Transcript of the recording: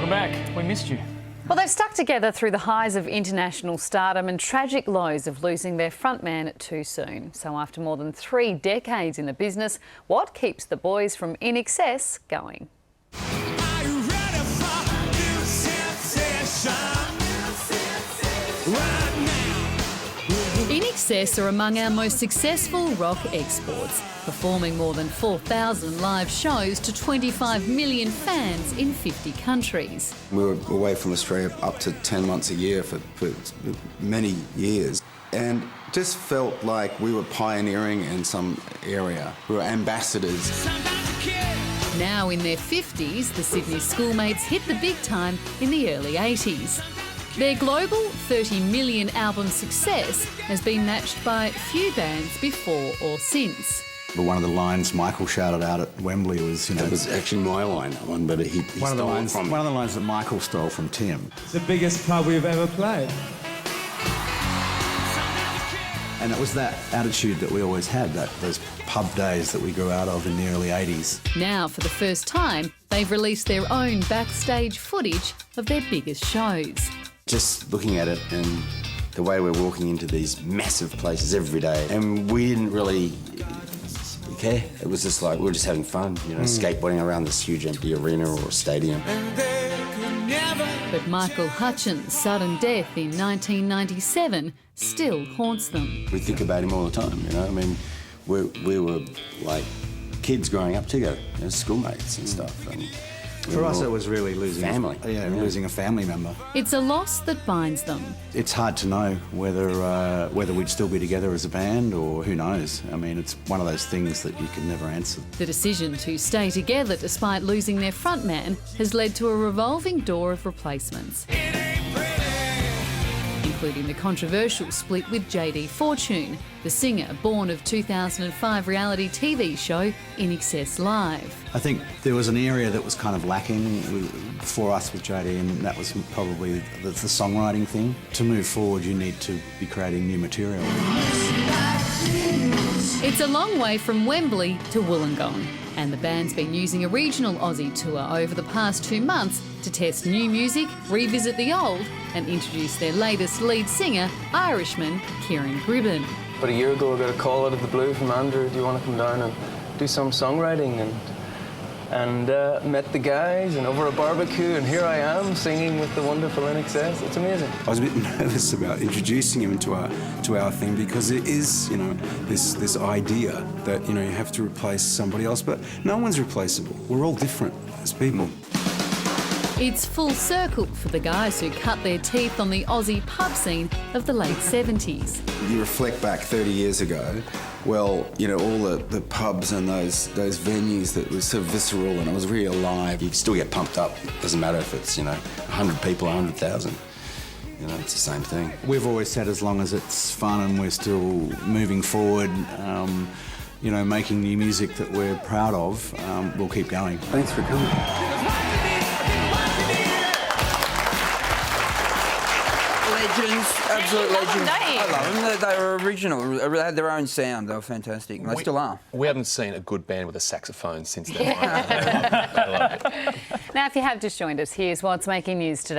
Welcome back. We missed you. Well, they've stuck together through the highs of international stardom and tragic lows of losing their frontman too soon. So after more than 3 decades in the business, what keeps the boys from INXS going? INXS are among our most successful rock exports, performing more than 4,000 live shows to 25 million fans in 50 countries. We were away from Australia up to 10 months a year for many years, and just felt like we were pioneering in some area. We were ambassadors. Now in their 50s, the Sydney schoolmates hit the big time in the early 80s. Their global 30 million album success has been matched by few bands before or since. But one of the lines Michael shouted out at Wembley was, you know... It was actually my line, that one, but he one of the stole lines from... One of the lines that Michael stole from Tim. It's the biggest pub we've ever played. And it was that attitude that we always had, those pub days that we grew out of in the early 80s. Now, for the first time, they've released their own backstage footage of their biggest shows. Just looking at it and the way we're walking into these massive places every day, and we didn't really care. It was just like we were just having fun, you know, skateboarding around this huge empty arena or stadium. But Michael Hutchins' sudden death in 1997 still haunts them. We think about him all the time, you know. I mean, we were like kids growing up together, you know, schoolmates and stuff. And for us, it was really losing family. Losing a family member. It's a loss that binds them. It's hard to know whether we'd still be together as a band or who knows. I mean, it's one of those things that you can never answer. The decision to stay together despite losing their frontman has led to a revolving door of replacements, including the controversial split with JD Fortune, the singer born of 2005 reality TV show INXS Live. I think there was an area that was kind of lacking for us with JD, and that was probably the songwriting thing. To move forward, you need to be creating new material. It's a long way from Wembley to Wollongong, and the band's been using a regional Aussie tour over the past 2 months to test new music, revisit the old, and introduce their latest lead singer, Irishman Kieran Gribben. About a year ago, I got a call out of the blue from Andrew. Do you want to come down and do some songwriting? And met the guys and over a barbecue, and here I am singing with the wonderful INXS. It's amazing. I was a bit nervous about introducing him to our thing because it is, you know, this idea that, you know, you have to replace somebody else, but no one's replaceable. We're all different as people. It's full circle for the guys who cut their teeth on the Aussie pub scene of the late 70s. You reflect back 30 years ago, well, you know, all the pubs and those venues that were so visceral and it was really alive. You still get pumped up. Doesn't matter if it's, you know, 100 people, 100,000. You know, it's the same thing. We've always said as long as it's fun and we're still moving forward, you know, making new music that we're proud of, we'll keep going. Thanks for coming. Legends, absolute legends. I love them. They were original. They had their own sound. They were fantastic. And they still are. We haven't seen a good band with a saxophone since then. Now, if you have just joined us, here's what's making news today.